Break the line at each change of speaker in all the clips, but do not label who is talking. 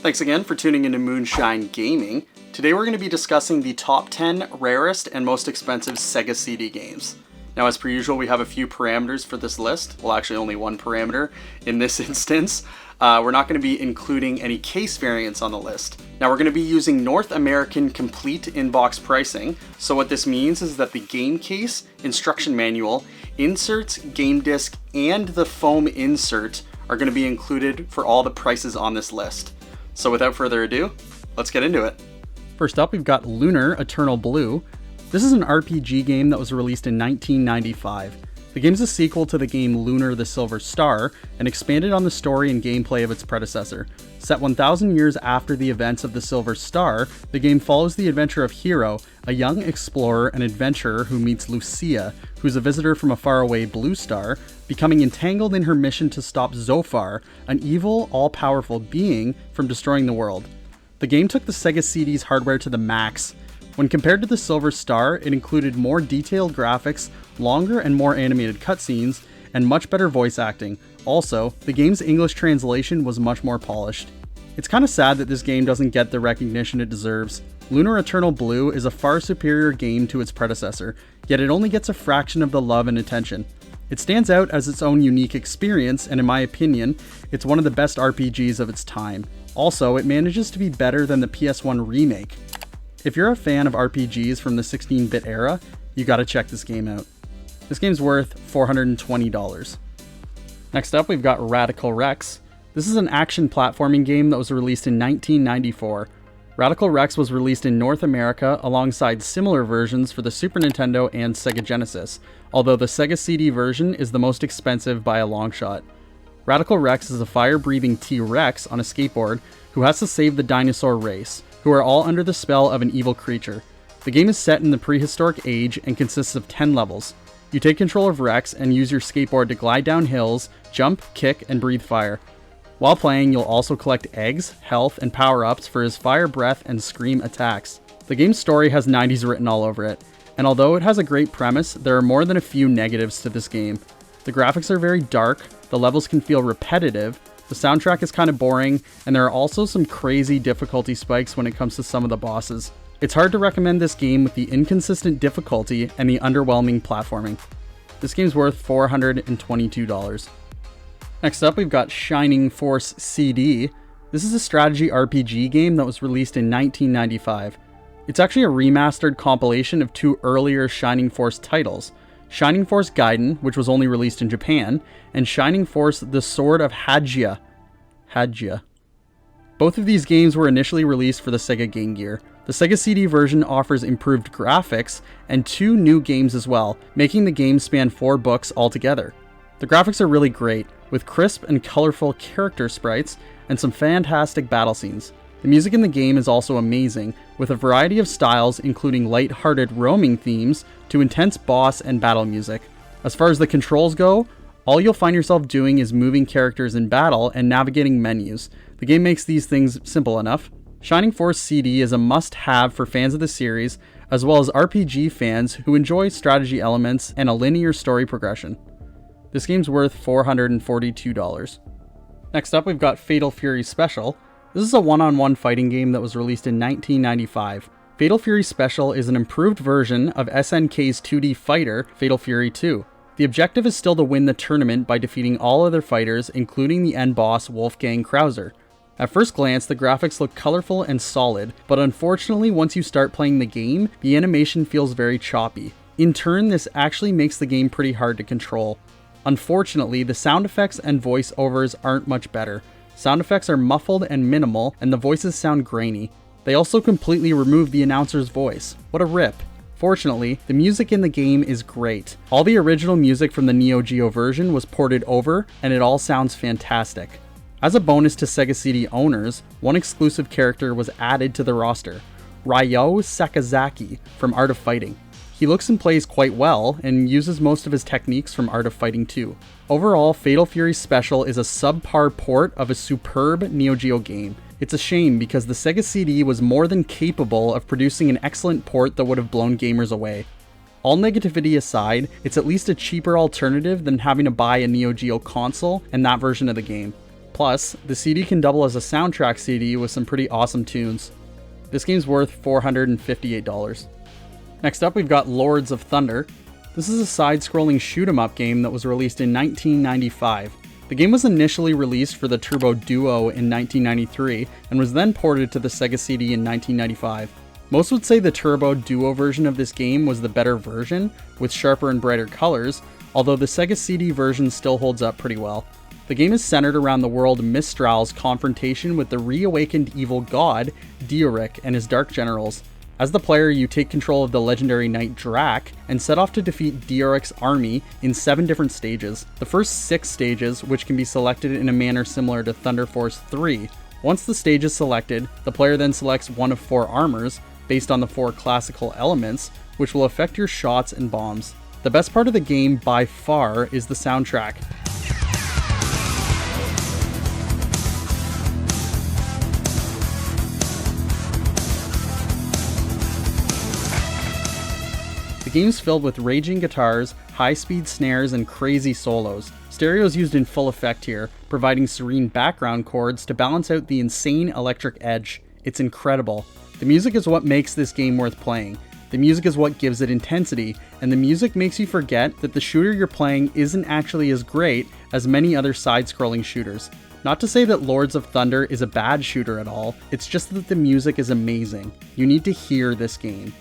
Thanks again for tuning into Moonshine Gaming. Today we're going to be discussing the top 10 rarest and most expensive Sega CD games. Now, as per usual, we have a few parameters for this list. Well, actually only one parameter in this instance. We're not going to be including any case variants on the list. Now, we're going to be using North American complete inbox pricing. So what this means is that the game case, instruction manual, inserts, game disc, and the foam insert are going to be included for all the prices on this list. So without further ado, let's get into it.
First up, we've got Lunar Eternal Blue. This is an RPG game that was released in 1995. The game is a sequel to the game Lunar the Silver Star and expanded on the story and gameplay of its predecessor. Set 1,000 years after the events of the Silver Star, the game follows the adventure of Hiro, a young explorer and adventurer who meets Lucia, who's a visitor from a faraway blue star, becoming entangled in her mission to stop Zofar, an evil, all-powerful being, from destroying the world. The game took the Sega CD's hardware to the max. When compared to the Silver Star, it included more detailed graphics, longer and more animated cutscenes, and much better voice acting. Also, the game's English translation was much more polished. It's kinda sad that this game doesn't get the recognition it deserves. Lunar Eternal Blue is a far superior game to its predecessor, yet it only gets a fraction of the love and attention. It stands out as its own unique experience, and in my opinion, it's one of the best RPGs of its time. Also, it manages to be better than the PS1 remake. If you're a fan of RPGs from the 16-bit era, you gotta check this game out. This game's worth $420. Next up, we've got Radical Rex. This is an action platforming game that was released in 1994. Radical Rex was released in North America alongside similar versions for the Super Nintendo and Sega Genesis, although the Sega CD version is the most expensive by a long shot. Radical Rex is a fire-breathing T-Rex on a skateboard who has to save the dinosaur race, who are all under the spell of an evil creature. The game is set in the prehistoric age and consists of 10 levels. You take control of Rex and use your skateboard to glide down hills, jump, kick, and breathe fire. While playing, you'll also collect eggs, health, and power-ups for his fire breath and scream attacks. The game's story has 90s written all over it, and although it has a great premise, there are more than a few negatives to this game. The graphics are very dark, the levels can feel repetitive, the soundtrack is kind of boring, and there are also some crazy difficulty spikes when it comes to some of the bosses. It's hard to recommend this game with the inconsistent difficulty and the underwhelming platforming. This game's worth $422. Next up, we've got Shining Force CD. This is a strategy RPG game that was released in 1995. It's actually a remastered compilation of two earlier Shining Force titles, Shining Force Gaiden, which was only released in Japan, and Shining Force The Sword of Hadjia. Both of these games were initially released for the Sega Game Gear. The Sega CD version offers improved graphics and 2 new games as well, making the game span 4 books altogether. The graphics are really great, with crisp and colorful character sprites and some fantastic battle scenes. The music in the game is also amazing, with a variety of styles including light-hearted roaming themes to intense boss and battle music. As far as the controls go, all you'll find yourself doing is moving characters in battle and navigating menus. The game makes these things simple enough. Shining Force CD is a must-have for fans of the series, as well as RPG fans who enjoy strategy elements and a linear story progression. This game's worth $442. Next up, we've got Fatal Fury Special. This is a one-on-one fighting game that was released in 1995. Fatal Fury Special is an improved version of SNK's 2D fighter, Fatal Fury 2. The objective is still to win the tournament by defeating all other fighters, including the end boss Wolfgang Krauser. At first glance, the graphics look colorful and solid, but unfortunately once you start playing the game, the animation feels very choppy. In turn, this actually makes the game pretty hard to control. Unfortunately, the sound effects and voiceovers aren't much better. Sound effects are muffled and minimal, and the voices sound grainy. They also completely remove the announcer's voice. What a rip. Fortunately, the music in the game is great. All the original music from the Neo Geo version was ported over, and it all sounds fantastic. As a bonus to Sega CD owners, one exclusive character was added to the roster, Ryo Sakazaki from Art of Fighting. He looks and plays quite well, and uses most of his techniques from Art of Fighting 2. Overall, Fatal Fury Special is a subpar port of a superb Neo Geo game. It's a shame because the Sega CD was more than capable of producing an excellent port that would have blown gamers away. All negativity aside, it's at least a cheaper alternative than having to buy a Neo Geo console and that version of the game. Plus, the CD can double as a soundtrack CD with some pretty awesome tunes. This game's worth $458. Next up, we've got Lords of Thunder. This is a side-scrolling shoot-'em-up game that was released in 1995. The game was initially released for the Turbo Duo in 1993 and was then ported to the Sega CD in 1995. Most would say the Turbo Duo version of this game was the better version, with sharper and brighter colors, although the Sega CD version still holds up pretty well. The game is centered around the world Mistral's confrontation with the reawakened evil god, Deorik, and his dark generals. As the player, you take control of the legendary knight Drac and set off to defeat Deorik's army in 7 different stages. The first 6 stages, which can be selected in a manner similar to Thunder Force 3. Once the stage is selected, the player then selects one of 4 armors, based on the 4 classical elements, which will affect your shots and bombs. The best part of the game by far is the soundtrack. The game's filled with raging guitars, high-speed snares, and crazy solos. Stereo is used in full effect here, providing serene background chords to balance out the insane electric edge. It's incredible. The music is what makes this game worth playing. The music is what gives it intensity, and the music makes you forget that the shooter you're playing isn't actually as great as many other side-scrolling shooters. Not to say that Lords of Thunder is a bad shooter at all, it's just that the music is amazing. You need to hear this game.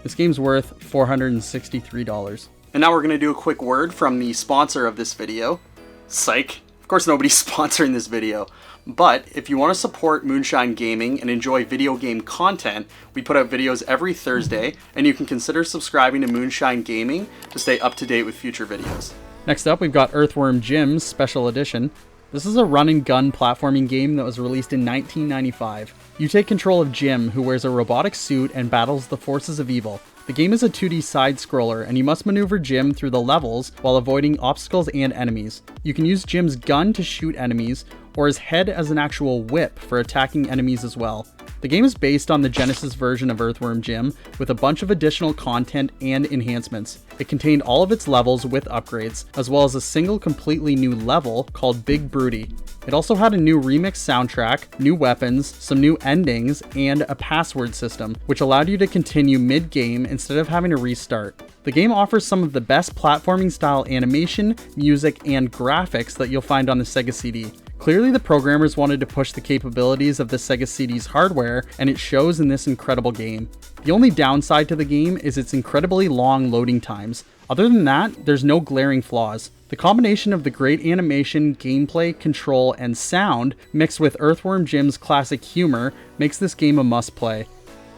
This game's worth $463.
And now we're going to do a quick word from the sponsor of this video. Psych. Of course nobody's sponsoring this video. But if you want to support Moonshine Gaming and enjoy video game content, we put out videos every Thursday, and you can consider subscribing to Moonshine Gaming to stay up to date with future videos.
Next up, we've got Earthworm Jim's Special Edition. This is a run-and-gun platforming game that was released in 1995. You take control of Jim, who wears a robotic suit and battles the forces of evil. The game is a 2D side-scroller, and you must maneuver Jim through the levels while avoiding obstacles and enemies. You can use Jim's gun to shoot enemies, or his head as an actual whip for attacking enemies as well. The game is based on the Genesis version of Earthworm Jim, with a bunch of additional content and enhancements. It contained all of its levels with upgrades, as well as a single completely new level called Big Broody. It also had a new remix soundtrack, new weapons, some new endings, and a password system, which allowed you to continue mid-game instead of having to restart. The game offers some of the best platforming style animation, music, and graphics that you'll find on the Sega CD. Clearly the programmers wanted to push the capabilities of the Sega CD's hardware, and it shows in this incredible game. The only downside to the game is its incredibly long loading times. Other than that, there's no glaring flaws. The combination of the great animation, gameplay, control, and sound, mixed with Earthworm Jim's classic humor, makes this game a must-play.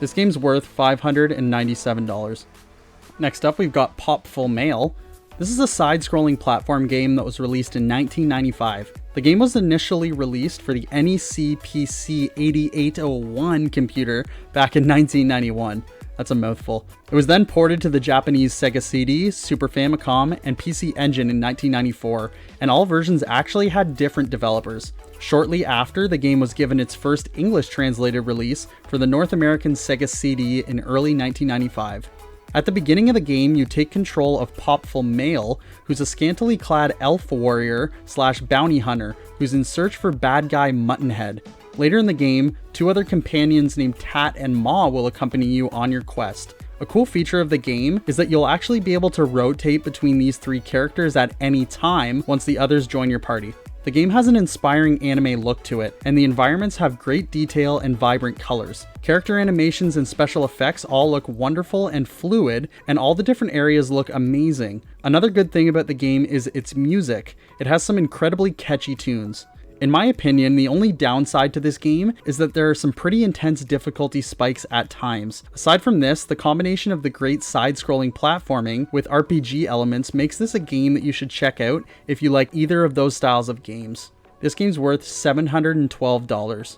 This game's worth $597. Next up, we've got Popful Mail. This is a side-scrolling platform game that was released in 1995. The game was initially released for the NEC PC 8801 computer back in 1991. That's a mouthful. It was then ported to the Japanese Sega CD, Super Famicom, and PC Engine in 1994, and all versions actually had different developers. Shortly after, the game was given its first English translated release for the North American Sega CD in early 1995. At the beginning of the game, you take control of Popful Mail, who's a scantily clad elf warrior / bounty hunter who's in search for bad guy Muttonhead. Later in the game, 2 other companions named Tat and Ma will accompany you on your quest. A cool feature of the game is that you'll actually be able to rotate between these 3 characters at any time once the others join your party. The game has an inspiring anime look to it, and the environments have great detail and vibrant colors. Character animations and special effects all look wonderful and fluid, and all the different areas look amazing. Another good thing about the game is its music. It has some incredibly catchy tunes. In my opinion, the only downside to this game is that there are some pretty intense difficulty spikes at times. Aside from this, the combination of the great side-scrolling platforming with RPG elements makes this a game that you should check out if you like either of those styles of games. This game's worth $712.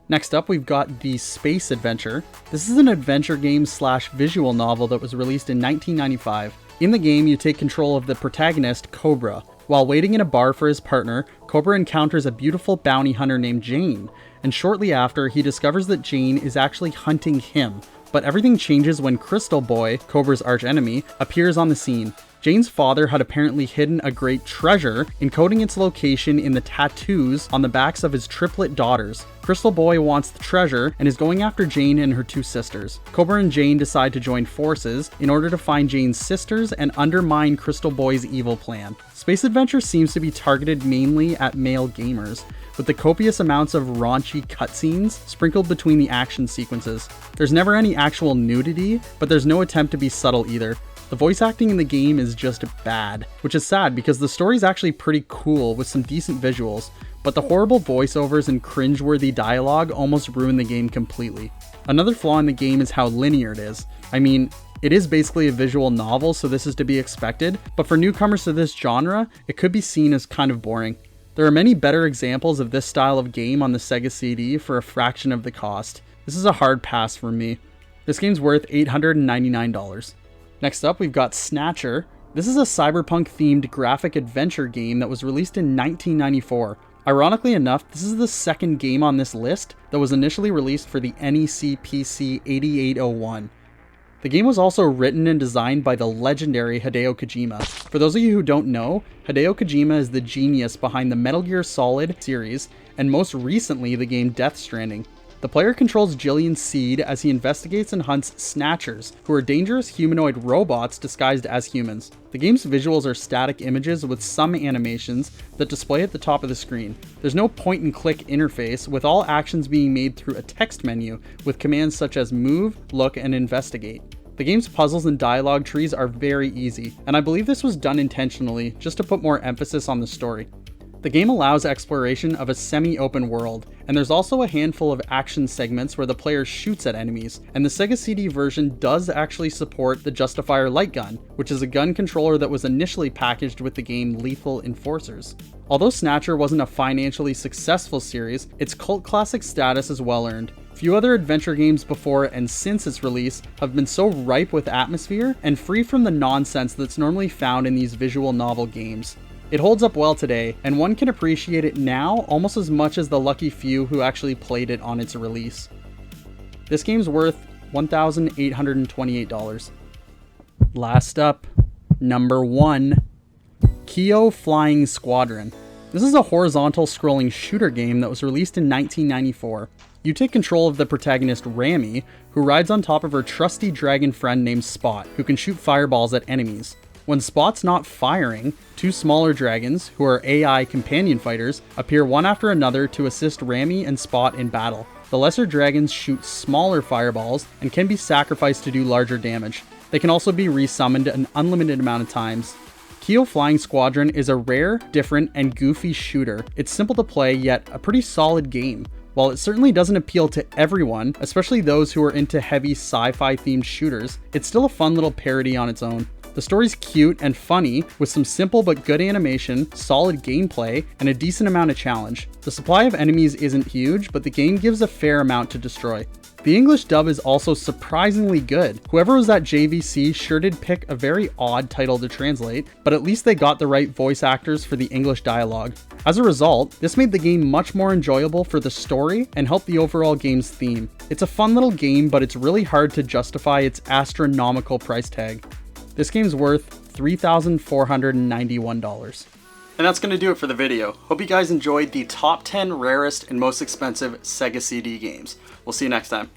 Next up, we've got The Space Adventure. This is an adventure game / visual novel that was released in 1995. In the game, you take control of the protagonist, Cobra. While waiting in a bar for his partner, Cobra encounters a beautiful bounty hunter named Jane, and shortly after, he discovers that Jane is actually hunting him. But everything changes when Crystal Boy, Cobra's archenemy, appears on the scene. Jane's father had apparently hidden a great treasure, encoding its location in the tattoos on the backs of his triplet daughters. Crystal Boy wants the treasure and is going after Jane and her two sisters. Cobra and Jane decide to join forces in order to find Jane's sisters and undermine Crystal Boy's evil plan. Space Adventure seems to be targeted mainly at male gamers, with the copious amounts of raunchy cutscenes sprinkled between the action sequences. There's never any actual nudity, but there's no attempt to be subtle either. The voice acting in the game is just bad, which is sad because the story's actually pretty cool with some decent visuals, but the horrible voiceovers and cringeworthy dialogue almost ruin the game completely. Another flaw in the game is how linear it is. I mean, it is basically a visual novel, so this is to be expected, but for newcomers to this genre, it could be seen as kind of boring. There are many better examples of this style of game on the Sega CD for a fraction of the cost. This is a hard pass for me. This game's worth $899. Next up, we've got Snatcher. This is a cyberpunk-themed graphic adventure game that was released in 1994. Ironically enough, this is the second game on this list that was initially released for the NEC PC 8801. The game was also written and designed by the legendary Hideo Kojima. For those of you who don't know, Hideo Kojima is the genius behind the Metal Gear Solid series, and most recently the game Death Stranding. The player controls Gillian Seed as he investigates and hunts Snatchers, who are dangerous humanoid robots disguised as humans. The game's visuals are static images with some animations that display at the top of the screen. There's no point-and-click interface, with all actions being made through a text menu with commands such as move, look, and investigate. The game's puzzles and dialogue trees are very easy, and I believe this was done intentionally, just to put more emphasis on the story. The game allows exploration of a semi-open world, and there's also a handful of action segments where the player shoots at enemies, and the Sega CD version does actually support the Justifier light gun, which is a gun controller that was initially packaged with the game Lethal Enforcers. Although Snatcher wasn't a financially successful series, its cult classic status is well earned. Few other adventure games before and since its release have been so ripe with atmosphere and free from the nonsense that's normally found in these visual novel games. It holds up well today, and one can appreciate it now almost as much as the lucky few who actually played it on its release. This game's worth $1,828. Last up, number 1, Kyo Flying Squadron. This is a horizontal scrolling shooter game that was released in 1994. You take control of the protagonist Rami, who rides on top of her trusty dragon friend named Spot, who can shoot fireballs at enemies. When Spot's not firing, two smaller dragons, who are AI companion fighters, appear one after another to assist Rami and Spot in battle. The lesser dragons shoot smaller fireballs and can be sacrificed to do larger damage. They can also be resummoned an unlimited amount of times. Kyo Flying Squadron is a rare, different, and goofy shooter. It's simple to play, yet a pretty solid game. While it certainly doesn't appeal to everyone, especially those who are into heavy sci-fi themed shooters, it's still a fun little parody on its own. The story's cute and funny, with some simple but good animation, solid gameplay, and a decent amount of challenge. The supply of enemies isn't huge, but the game gives a fair amount to destroy. The English dub is also surprisingly good. Whoever was at JVC sure did pick a very odd title to translate, but at least they got the right voice actors for the English dialogue. As a result, this made the game much more enjoyable for the story and helped the overall game's theme. It's a fun little game, but it's really hard to justify its astronomical price tag. This game's worth $3,491.
And that's going to do it for the video. Hope you guys enjoyed the top 10 rarest and most expensive Sega CD games. We'll see you next time.